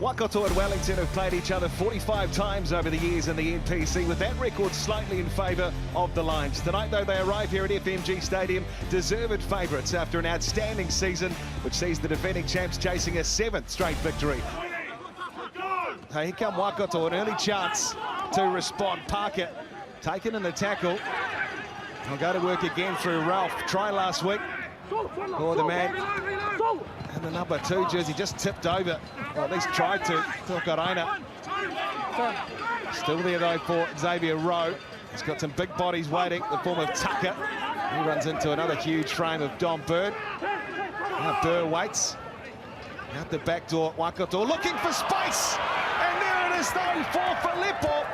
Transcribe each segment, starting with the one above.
Waikato and Wellington have played each other 45 times over the years in the NPC, with that record slightly in favour of the Lions. Tonight, though, they arrive here at FMG Stadium, deserved favourites after an outstanding season, which sees the defending champs chasing a 7th straight victory. Here come Waikato, an early chance to respond. Parker taken in the tackle. They'll go to work again through Ralph. Try last week. Oh, the man. And the number 2 jersey just tipped over, or at least tried to. Tokarena. Still there, though, for Xavier Rowe. He's got some big bodies waiting, the form of Tucker. He runs into another huge frame of Dom Bird. Now Burr waits. Out the back door, Waikato looking for space. And there it is, though, for Filippo.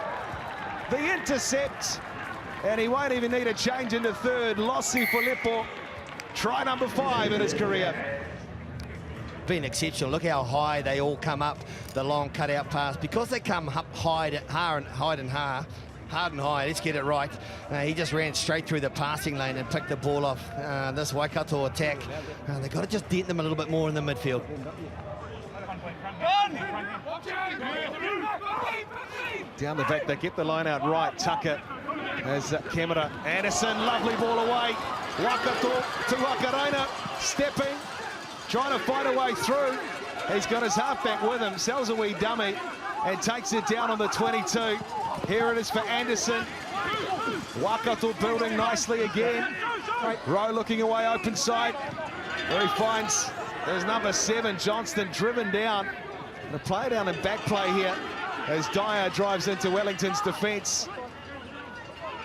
The intercept. And he won't even need a change into third. Lossi Filippo. Try number 5 in his career. Been exceptional. Look how high they all come up the long cutout pass, because they come up hard and high. Let's get it right. He just ran straight through the passing lane and picked the ball off. This Waikato attack, they've got to just dent them a little bit more in the midfield. Down the back, they get the line out right. Tucker as camera. Anderson, lovely ball away. Waikato to Wakarena, stepping, trying to fight a way through. He's got his halfback with him, sells a wee dummy and takes it down on the 22. Here it is for Anderson. Waikato building nicely again. Rowe looking away open side, where he finds there's number 7, Johnston, driven down. The play down and back play here as Dyer drives into Wellington's defence.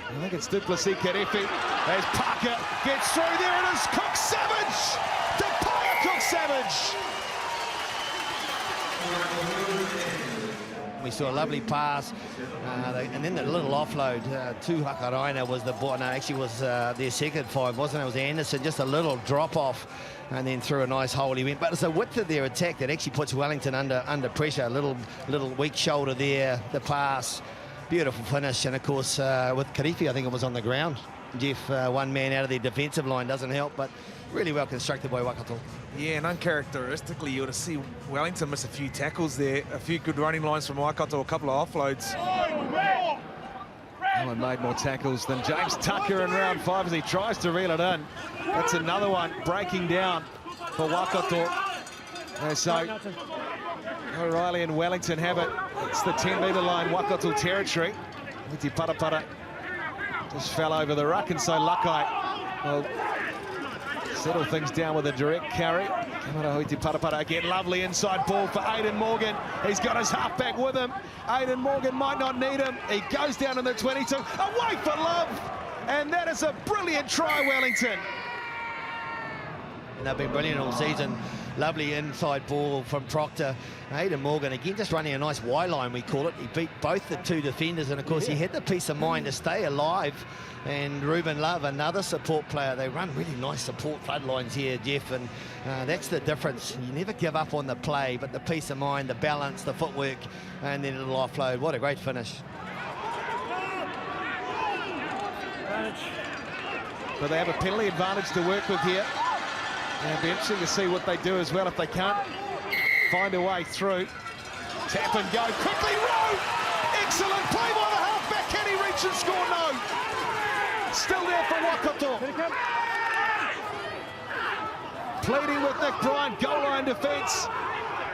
I think it's Duplessis Karefi as Parker gets through. There it is, Cook Savage! Tapaya Cook Savage! We saw a lovely pass, and then the little offload to Hakarina was the ball. No, actually was their second 5, wasn't it? It was Anderson, just a little drop off, and then through a nice hole he went. But it's the width of their attack that actually puts Wellington under pressure. A little weak shoulder there, the pass. Beautiful finish, and of course with Karefi, I think it was on the ground. Jeff, one man out of their defensive line doesn't help, but really well constructed by Waikato. Yeah, and uncharacteristically, you ought to see Wellington miss a few tackles there, a few good running lines from Waikato, a couple of offloads. No one made more tackles than James Tucker in round 5 as he tries to reel it in. That's another one breaking down for Waikato. And so O'Reilly and Wellington have it. It's the 10-metre line, Waikato territory. Huti Parapara just fell over the ruck, and so Lakai will settle things down with a direct carry. Kamara Huti Parapara again, lovely inside ball for Aidan Morgan. He's got his halfback with him. Aidan Morgan might not need him. He goes down in the 22, away for love. And that is a brilliant try, Wellington. They've been brilliant all season. Lovely inside ball from Proctor. Aidan Morgan again just running a nice Y line, we call it. He beat both the 2 defenders, and of course he had the peace of mind to stay alive. And Ruben Love, another support player. They run really nice support flood lines here, Jeff, and that's the difference. You never give up on the play, but the peace of mind, the balance, the footwork, and then a little offload. What a great finish. But they have a penalty advantage to work with here. It'll be interesting to see what they do as well if they can't find a way through. Tap and go quickly, Rowe! Excellent play by the halfback. Can he reach and score? No. Still there for Waikato. Pleading with Nick Bryant, goal line defence.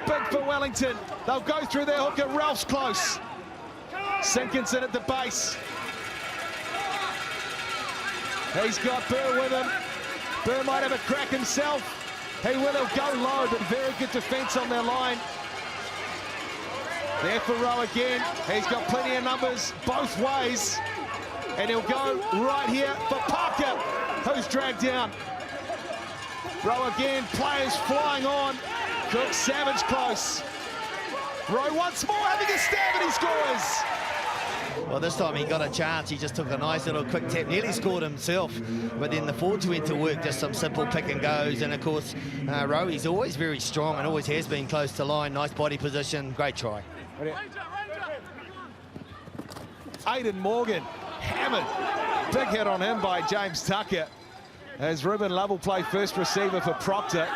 Big for Wellington. They'll go through their hooker. Ralph's close. Sinkinson at the base. He's got Burr with him. Burr might have a crack himself. He will, he'll go low, but very good defence on their line. There for Rowe again. He's got plenty of numbers both ways. And he'll go right here for Parker, who's dragged down. Rowe again, players flying on. Cook Savage close. Rowe once more having a stab and he scores. Well, this time he got a chance. He just took a nice little quick tap, nearly scored himself. But then the forwards went to work, just some simple pick and goes. And of course, Rowe, he's always very strong and always has been close to line. Nice body position, great try. Aidan Morgan hammered. Big hit on him by James Tucker. As Ruben Love will play first receiver for Proctor.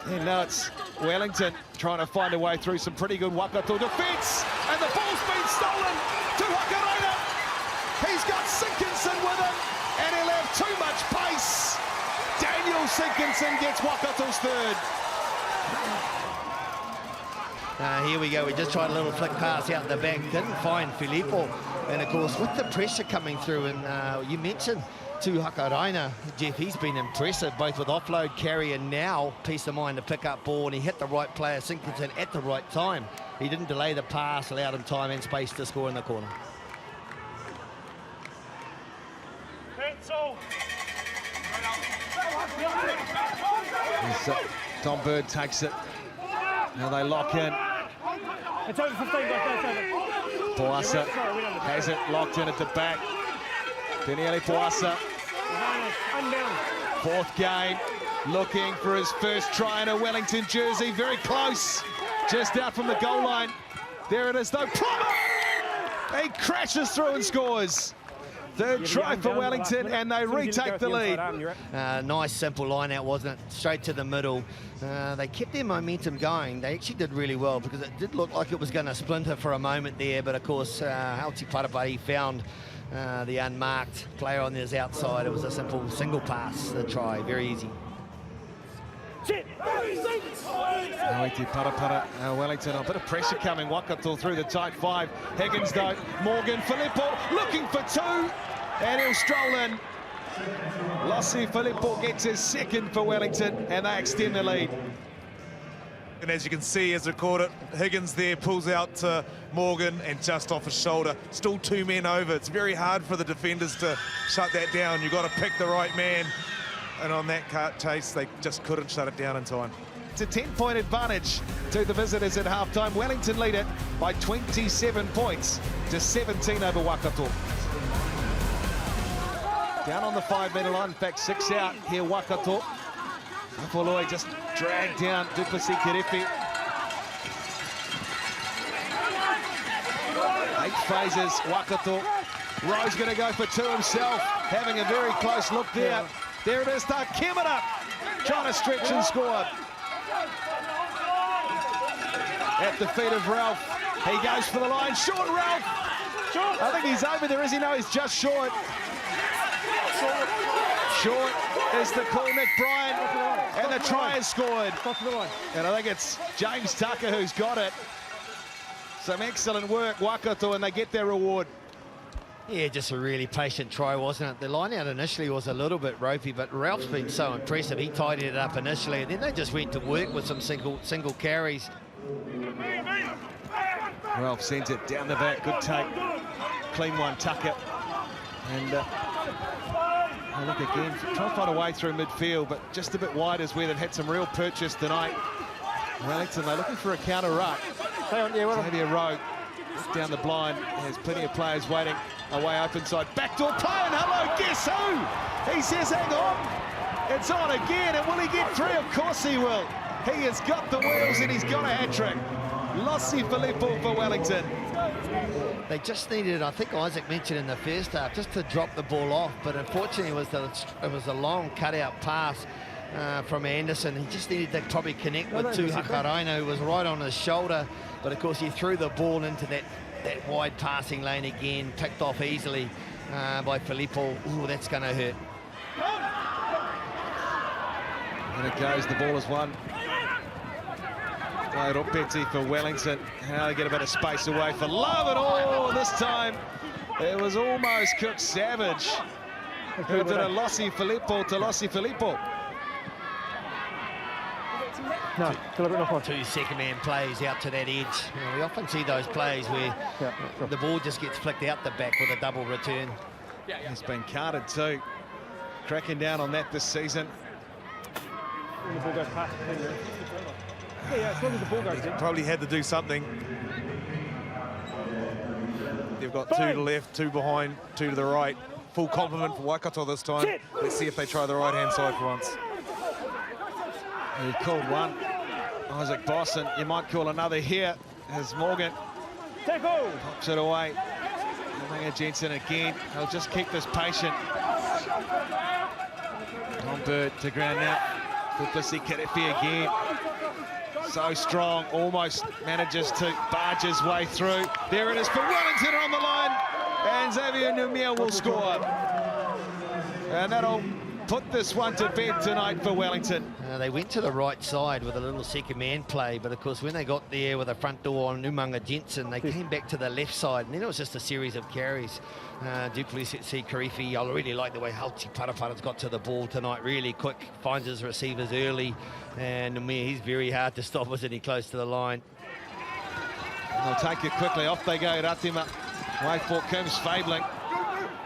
And now it's Wellington trying to find a way through some pretty good Waikato defence, and the ball's been stolen to Hakareina. He's got Sinkinson with him, and he'll have too much pace. Daniel Sinkinson gets Waikato's third. Here we go. We just tried a little flick pass out the back, didn't find Filippo, and of course with the pressure coming through, and you mentioned to Hakareina, Jeff, he's been impressive both with offload, carry, and now peace of mind to pick up ball, and he hit the right player, Sinkinson, at the right time. He didn't delay the pass, allowed him time and space to score in the corner. Tom Bird takes it. Now they lock in. It's over 15, Poasa has it locked in at the back. Daniele Poasa, fourth game, looking for his first try in a Wellington jersey. Very close, just out from the goal line. There it is though. Plummer! He crashes through and scores. Third try for Wellington, and they retake the lead. Nice simple line out, wasn't it? Straight to the middle. They kept their momentum going. They actually did really well because it did look like it was going to splinter for a moment there, but of course Halti Parapari found the unmarked player on his outside. It was a simple single pass, the try, very easy. Wellington, a bit of pressure coming. Waikato through the tight five. Higgins though, Morgan, Filippo looking for two, and he'll stroll in. Lossi Filippo gets his second for Wellington, and they extend the lead. And as you can see, as recorded, Higgins there pulls out to Morgan and just off his shoulder. Still two men over. It's very hard for the defenders to shut that down. You've got to pick the right man. And on that chase, they just couldn't shut it down in time. It's a 10-point advantage to the visitors at halftime. Wellington lead it by 27 points to 17 over Waikato. Down on the 5-metre line, in fact 6 out here Waikato. Apoloi just dragged down Duplessis Kerefi. 8 phases, Waikato. Rowe's going to go for two himself, having a very close look there. There it is, though. Kemena trying to stretch and score. At the feet of Ralph. He goes for the line. Short, Ralph. I think he's over there, is he? No, he's just short. Short is the call, Nick Bryan. And the try is scored. And I think it's James Tucker who's got it. Some excellent work, Waikato, and they get their reward. Yeah, just a really patient try, wasn't it? The line out initially was a little bit ropey, but Ralph's been so impressive. He tidied it up initially, and then they just went to work with some single carries. Ralph sends it down the back. Good take. Clean one, Tucker. And look again, try to find a way through midfield, but just a bit wide is where they've had some real purchase tonight. Wellington, they're looking for a counter ruck. Maybe a rogue. Down the blind, there's plenty of players waiting. Away open side, backdoor play, and hello, guess who? He says, hang on, it's on again, and will he get three? Of course he will. He has got the wheels, and he's got a hat-trick. Lossi Filippo for Wellington. They just needed, I think Isaac mentioned in the first half, just to drop the ball off, but unfortunately it was a long cutout pass from Anderson. He just needed to probably connect with Hakareina, who was right on his shoulder, but of course he threw the ball into that wide passing lane again, picked off easily by Filippo. Ooh, that's going to hurt. And it goes, the ball is won. Ropeti for Wellington. Now they get a bit of space away for Love it all. This time it was almost Cook Savage who did a Lossi Filippo to Lossi Filippo. No, two second-man plays out to that edge. You know, we often see those plays where the ball just gets flicked out the back with a double return. It's been carded too. Cracking down on that this season. When the ball goes past as long as the ball goes in. Probably had to do something. They've got two to the left, two behind, two to the right. Full complement for Waikato this time. Let's see if they try the right-hand side for once. He called one, Isaac Bosson. You might call another here as Morgan pops it away. Manga Jensen again. He'll just keep this patient. Tom Bird to ground now. Duplessis Kerefi again. So strong, almost manages to barge his way through. There it is for Wellington on the line, and Xavier Numia will score. And that'll put this one to bed tonight for Wellington. They went to the right side with a little second man play, but of course when they got there with the front door on Umanga Jensen, they came back to the left side, and then it was just a series of carries. Duplessis, Karifi, I really like the way Halti Parapara's got to the ball tonight, really quick, finds his receivers early, and he's very hard to stop, isn't he, close to the line. And they'll take it quickly, off they go, Ratima. Way for Coombs, Fabling.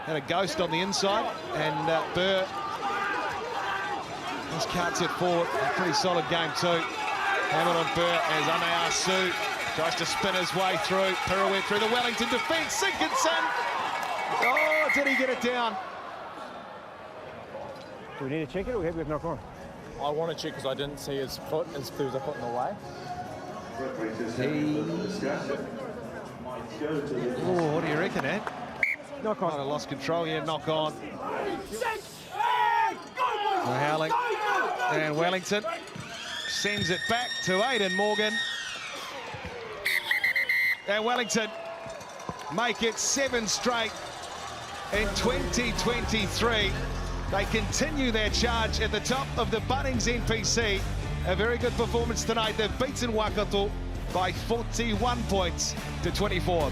Had a ghost on the inside, and Burr just carts it forward. A pretty solid game too. Hammered on Burr as Anea Su tries to spin his way through. Pirouette through the Wellington defence. Sinkinson. Oh, did he get it down? Do we need to check it or we have to knock on? I want to check because I didn't see his foot. His foot was put in the way. Oh, what do you reckon, Ed? Knock Might on. have lost control here, knock on. Howling. And Wellington sends it back to Aidan Morgan. And Wellington make it 7 straight in 2023. They continue their charge at the top of the Bunnings NPC. A very good performance tonight. They've beaten Waikato by 41 points to 24.